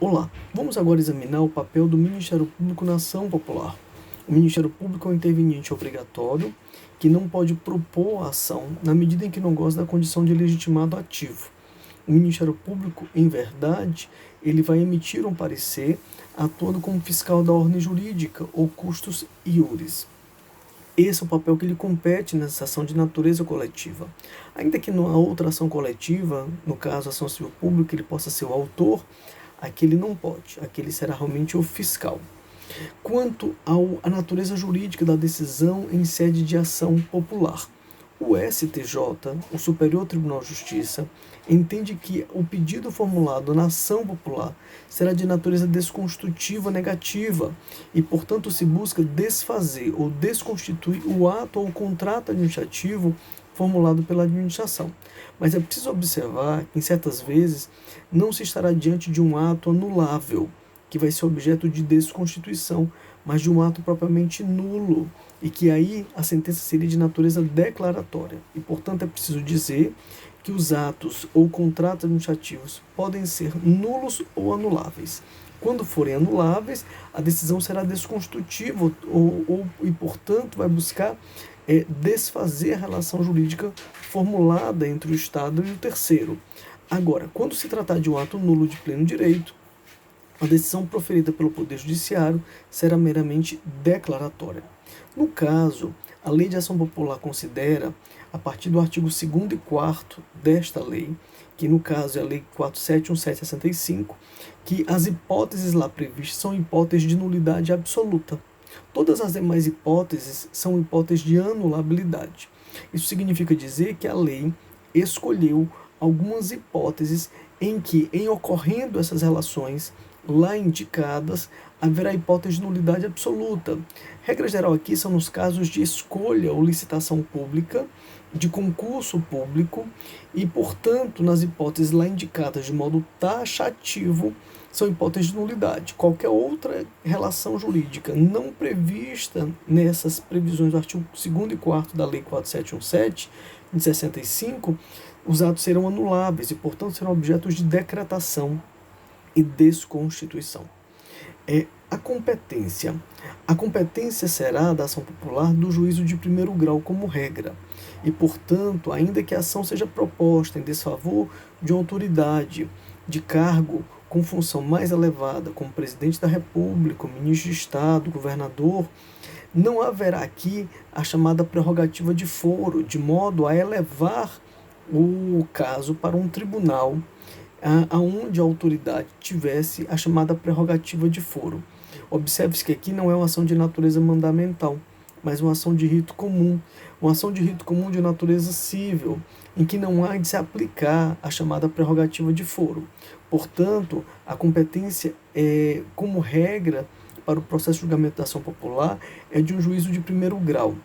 Olá, vamos agora examinar o papel do Ministério Público na ação popular. O Ministério Público é um interveniente obrigatório que não pode propor a ação na medida em que não goza da condição de legitimado ativo. O Ministério Público, em verdade, ele vai emitir um parecer atuando como fiscal da ordem jurídica ou custos iuris. Esse é o papel que lhe compete nessa ação de natureza coletiva. Ainda que na outra ação coletiva, no caso a ação civil pública, ele possa ser o autor, aqui ele não pode, aqui ele será realmente o fiscal. Quanto à natureza jurídica da decisão em sede de ação popular, o STJ, o Superior Tribunal de Justiça, entende que o pedido formulado na ação popular será de natureza desconstitutiva negativa e, portanto, se busca desfazer ou desconstituir o ato ou contrato administrativo formulado pela administração. Mas é preciso observar que, em certas vezes, não se estará diante de um ato anulável, que vai ser objeto de desconstituição, mas de um ato propriamente nulo, e que aí a sentença seria de natureza declaratória. E, portanto, é preciso dizer que os atos ou contratos administrativos podem ser nulos ou anuláveis. Quando forem anuláveis, a decisão será desconstitutiva e, portanto, vai buscar desfazer a relação jurídica formulada entre o Estado e o terceiro. Agora, quando se tratar de um ato nulo de pleno direito, a decisão proferida pelo Poder Judiciário será meramente declaratória. No caso, a Lei de Ação Popular considera, a partir do artigo 2º e 4º desta lei, que no caso é a Lei 471765, que as hipóteses lá previstas são hipóteses de nulidade absoluta. Todas as demais hipóteses são hipóteses de anulabilidade. Isso significa dizer que a lei escolheu algumas hipóteses em que, em ocorrendo essas relações lá indicadas, haverá hipótese de nulidade absoluta. Regra geral aqui são nos casos de escolha ou licitação pública, de concurso público e, portanto, nas hipóteses lá indicadas de modo taxativo, são hipóteses de nulidade. Qualquer outra relação jurídica não prevista nessas previsões do artigo 2º e 4º da Lei 4717, de 65, os atos serão anuláveis e, portanto, serão objetos de decretação e desconstituição. A competência. A competência será da ação popular do juízo de primeiro grau como regra. E, portanto, ainda que a ação seja proposta em desfavor de uma autoridade de cargo com função mais elevada, como presidente da República, ministro de Estado, governador, não haverá aqui a chamada prerrogativa de foro, de modo a elevar o caso para um tribunal aonde a autoridade tivesse a chamada prerrogativa de foro. Observe-se que aqui não é uma ação de natureza mandamental, mas uma ação de rito comum, de natureza cível, em que não há de se aplicar a chamada prerrogativa de foro. Portanto, a competência, como regra para o processo de julgamento da ação popular, é de um juízo de primeiro grau.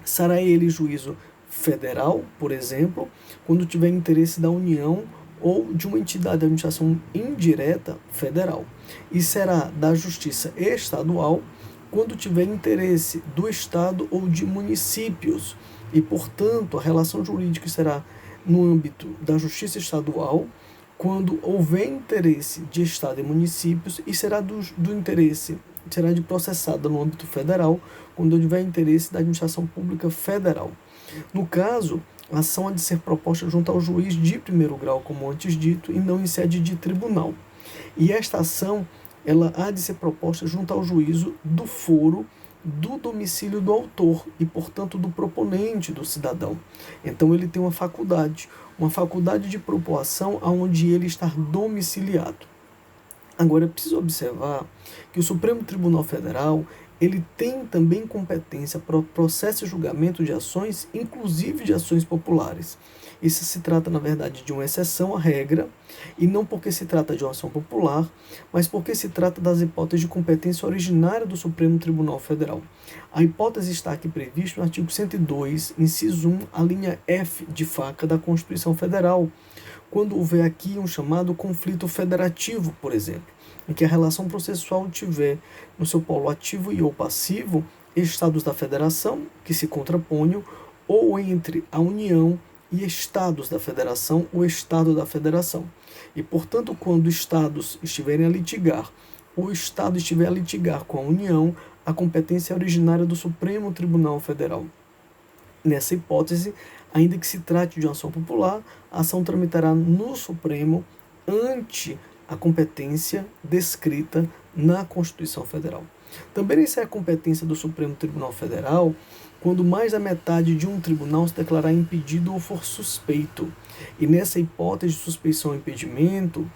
Será ele juízo federal, por exemplo, quando tiver interesse da União ou de uma entidade de administração indireta federal. E será da Justiça Estadual quando tiver interesse do Estado ou de municípios. E, portanto, a relação jurídica será no âmbito da Justiça Estadual quando houver interesse de Estado e municípios, e será será de processada no âmbito federal quando houver interesse da administração pública federal. No caso, a ação há de ser proposta junto ao juiz de primeiro grau, como antes dito, e não em sede de tribunal. E esta ação, ela há de ser proposta junto ao juízo do foro do domicílio do autor e, portanto, do proponente do cidadão. Então, ele tem uma faculdade de propor ação aonde ele está domiciliado. Agora, é preciso observar que o Supremo Tribunal Federal ele tem também competência para o processo e julgamento de ações, inclusive de ações populares. Isso se trata, na verdade, de uma exceção à regra, e não porque se trata de uma ação popular, mas porque se trata das hipóteses de competência originária do Supremo Tribunal Federal. A hipótese está aqui prevista no artigo 102, inciso 1, a linha F de faca da Constituição Federal, quando houver aqui um chamado conflito federativo, por exemplo, em que a relação processual tiver no seu polo ativo e ou passivo estados da federação que se contraponham, ou entre a União e estados da federação, o estado da federação. E, portanto, quando estados estiverem a litigar, ou o estado estiver a litigar com a União, a competência é originária do Supremo Tribunal Federal. Nessa hipótese, ainda que se trate de uma ação popular, a ação tramitará no Supremo ante a competência descrita na Constituição Federal. Também isso é a competência do Supremo Tribunal Federal quando mais da metade de um tribunal se declarar impedido ou for suspeito. E nessa hipótese de suspeição ou impedimento,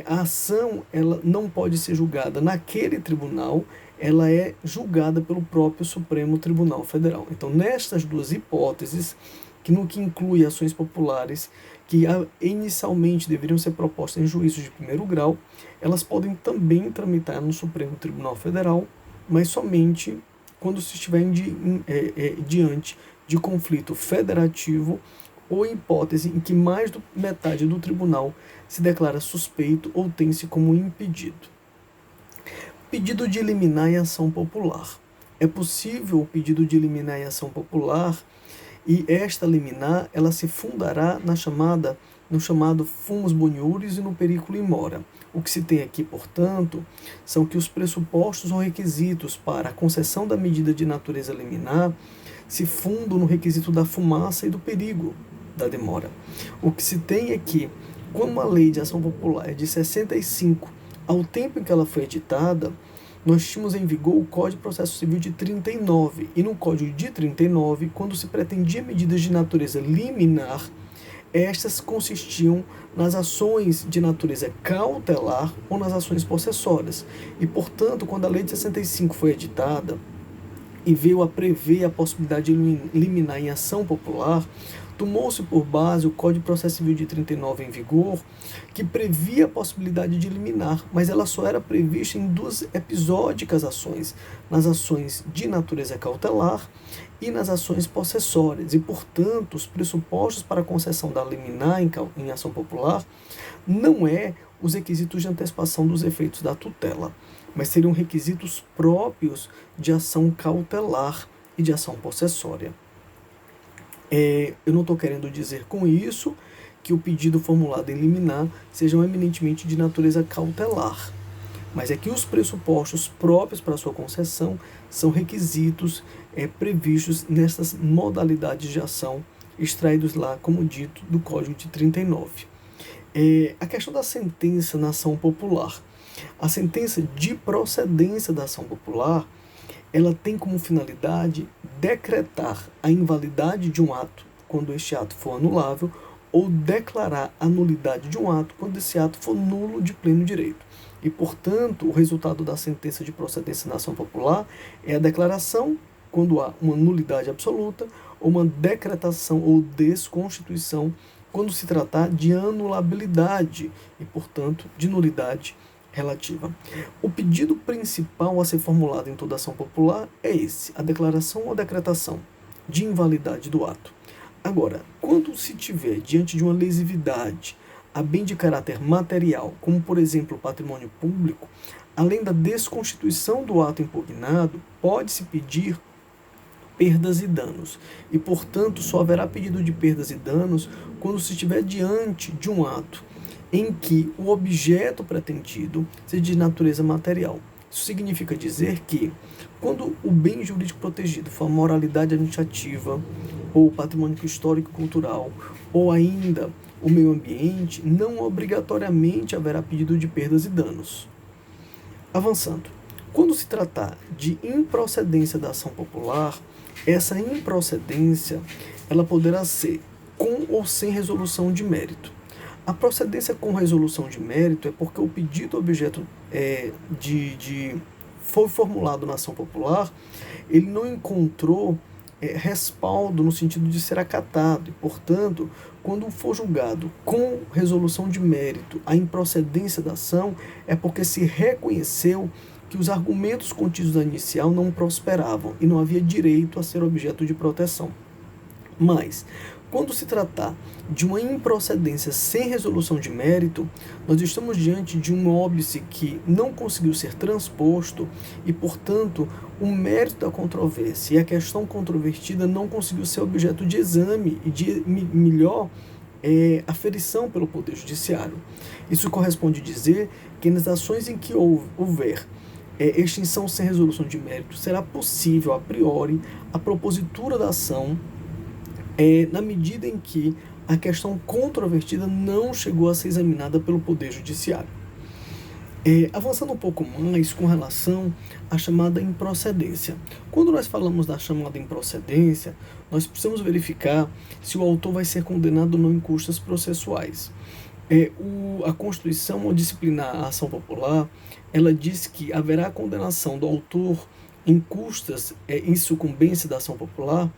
a ação ela não pode ser julgada naquele tribunal, ela é julgada pelo próprio Supremo Tribunal Federal. Então, nestas duas hipóteses, que no que inclui ações populares que inicialmente deveriam ser propostas em juízos de primeiro grau, elas podem também tramitar no Supremo Tribunal Federal, mas somente quando se estiver diante de conflito federativo ou hipótese em que mais da metade do tribunal se declara suspeito ou tem-se como impedido. Pedido de liminar em ação popular. É possível o pedido de liminar em ação popular e esta liminar ela se fundará no chamado fumus boniuris e no periculo in mora. O que se tem aqui, portanto, são que os pressupostos ou requisitos para a concessão da medida de natureza liminar se fundam no requisito da fumaça e do perigo da demora. O que se tem é que, como a lei de ação popular é de 65, ao tempo em que ela foi editada, nós tínhamos em vigor o Código de Processo Civil de 39, e no Código de 39, quando se pretendia medidas de natureza liminar, estas consistiam nas ações de natureza cautelar ou nas ações possessórias. E, portanto, quando a Lei de 65 foi editada e veio a prever a possibilidade de liminar em ação popular, tomou-se por base o Código de Processo Civil de 39 em vigor, que previa a possibilidade de liminar, mas ela só era prevista em duas episódicas ações, nas ações de natureza cautelar e nas ações possessórias. E, portanto, os pressupostos para a concessão da liminar em ação popular não é os requisitos de antecipação dos efeitos da tutela, mas seriam requisitos próprios de ação cautelar e de ação possessória. Eu não estou querendo dizer com isso que o pedido formulado em liminar seja eminentemente de natureza cautelar, mas é que os pressupostos próprios para sua concessão são requisitos previstos nessas modalidades de ação extraídos lá, como dito, do Código de 39. A questão da sentença na ação popular. A sentença de procedência da ação popular ela tem como finalidade decretar a invalidade de um ato quando este ato for anulável ou declarar a nulidade de um ato quando esse ato for nulo de pleno direito. E, portanto, o resultado da sentença de procedência na ação popular é a declaração quando há uma nulidade absoluta ou uma decretação ou desconstituição quando se tratar de anulabilidade e, portanto, de nulidade relativa. O pedido principal a ser formulado em toda ação popular é esse, a declaração ou decretação de invalidade do ato. Agora, quando se tiver diante de uma lesividade a bem de caráter material, como por exemplo o patrimônio público, além da desconstituição do ato impugnado, pode-se pedir perdas e danos. E, portanto, só haverá pedido de perdas e danos quando se estiver diante de um ato em que o objeto pretendido seja de natureza material. Isso significa dizer que, quando o bem jurídico protegido for a moralidade administrativa, ou o patrimônio histórico e cultural, ou ainda o meio ambiente, não obrigatoriamente haverá pedido de perdas e danos. Avançando. Quando se tratar de improcedência da ação popular, essa improcedência ela poderá ser com ou sem resolução de mérito. A procedência com resolução de mérito é porque o pedido objeto foi formulado na ação popular, ele não encontrou respaldo no sentido de ser acatado. E, portanto, quando for julgado com resolução de mérito a improcedência da ação, é porque se reconheceu que os argumentos contidos na inicial não prosperavam e não havia direito a ser objeto de proteção. Mas, Quando se tratar de uma improcedência sem resolução de mérito, nós estamos diante de um óbice que não conseguiu ser transposto e, portanto, o mérito da controvérsia e a questão controvertida não conseguiu ser objeto de exame e de melhor aferição pelo Poder Judiciário. Isso corresponde dizer que nas ações em que houver extinção sem resolução de mérito, será possível, a priori, a propositura da ação na medida em que a questão controvertida não chegou a ser examinada pelo Poder Judiciário. Avançando um pouco mais com relação à chamada improcedência. Quando nós falamos da chamada improcedência, nós precisamos verificar se o autor vai ser condenado ou não em custas processuais. A Constituição, ao disciplinar a ação popular, ela diz que haverá condenação do autor em custas em sucumbência da ação popular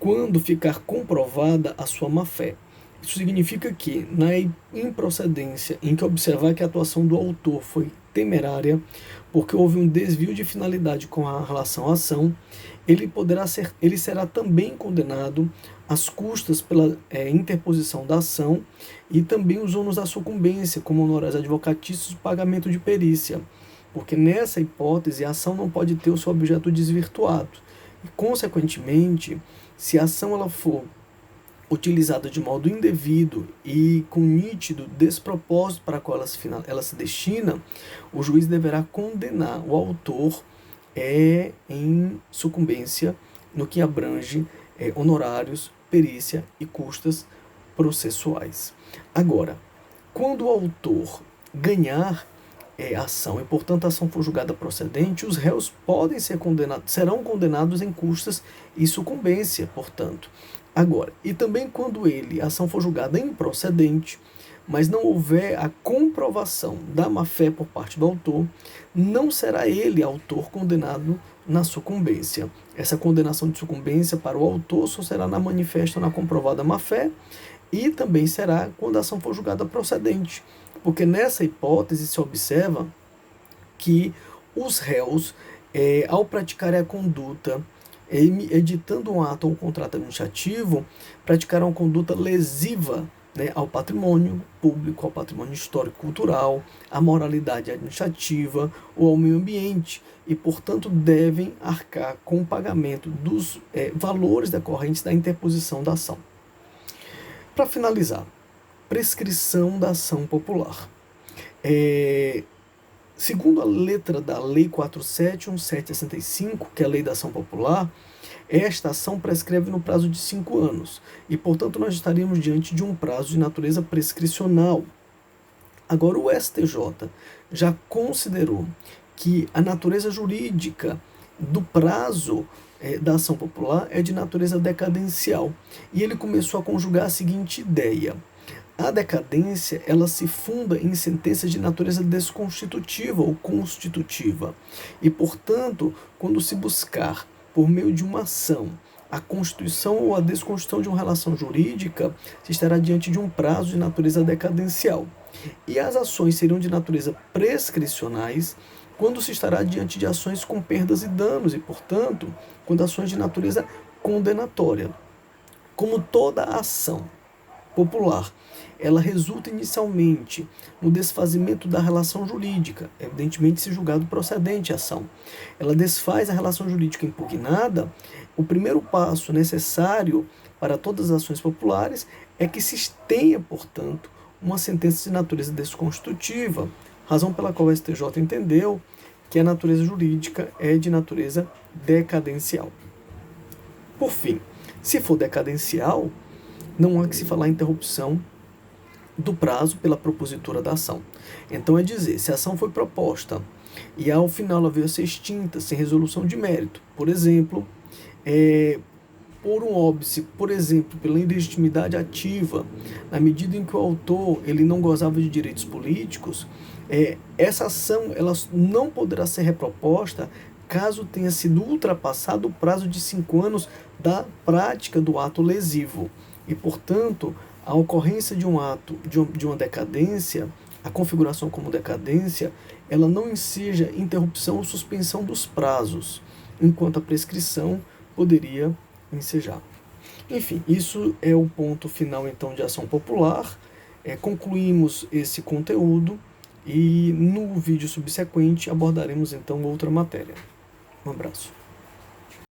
quando ficar comprovada a sua má-fé. Isso significa que, na improcedência em que observar que a atuação do autor foi temerária, porque houve um desvio de finalidade com a relação à ação, ele será também condenado às custas pela interposição da ação e também os ônus da sucumbência, como honorários advocatícios e pagamento de perícia, porque nessa hipótese a ação não pode ter o seu objeto desvirtuado. E, consequentemente, se a ação ela for utilizada de modo indevido e com nítido despropósito para a qual ela se destina, o juiz deverá condenar o autor em sucumbência no que abrange honorários, perícia e custas processuais. Agora, quando o autor ganhar a ação e, portanto, a ação for julgada procedente, os réus podem ser serão condenados em custas e sucumbência, portanto. Agora, e também quando a ação for julgada improcedente, mas não houver a comprovação da má-fé por parte do autor, não será ele, autor, condenado na sucumbência. Essa condenação de sucumbência para o autor só será na manifesta ou na comprovada má-fé, e também será quando a ação for julgada procedente, porque nessa hipótese se observa que os réus, ao praticarem a conduta, editando um ato ou um contrato administrativo, praticaram uma conduta lesiva ao patrimônio público, ao patrimônio histórico-cultural, à moralidade administrativa ou ao meio ambiente e, portanto, devem arcar com o pagamento dos valores decorrentes da interposição da ação. Para finalizar, prescrição da ação popular. Segundo a letra da Lei 4.7.1765, que é a Lei da Ação Popular, esta ação prescreve no prazo de 5 anos e, portanto, nós estaríamos diante de um prazo de natureza prescricional. Agora, o STJ já considerou que a natureza jurídica do prazo da ação popular é de natureza decadencial e ele começou a conjugar a seguinte ideia. A decadência, ela se funda em sentenças de natureza desconstitutiva ou constitutiva. E, portanto, quando se buscar, por meio de uma ação, a constituição ou a desconstituição de uma relação jurídica, se estará diante de um prazo de natureza decadencial. E as ações serão de natureza prescricionais quando se estará diante de ações com perdas e danos e, portanto, quando ações de natureza condenatória. Como toda ação popular, ela resulta inicialmente no desfazimento da relação jurídica, evidentemente se julgado procedente a ação. Ela desfaz a relação jurídica impugnada. O primeiro passo necessário para todas as ações populares é que se tenha, portanto, uma sentença de natureza desconstitutiva, razão pela qual o STJ entendeu que a natureza jurídica é de natureza decadencial. Por fim, se for decadencial, não há que se falar em interrupção do prazo pela propositura da ação. Então é dizer, se a ação foi proposta e ao final ela veio a ser extinta sem resolução de mérito, por exemplo, por um óbice, por exemplo, pela ilegitimidade ativa, na medida em que o autor ele não gozava de direitos políticos, essa ação ela não poderá ser reproposta caso tenha sido ultrapassado o prazo de 5 anos da prática do ato lesivo. E, portanto, a ocorrência de um ato, de uma decadência, a configuração como decadência, ela não enseja interrupção ou suspensão dos prazos, enquanto a prescrição poderia ensejar. Enfim, isso é o ponto final então de ação popular. Concluímos esse conteúdo e no vídeo subsequente abordaremos então outra matéria. Um abraço.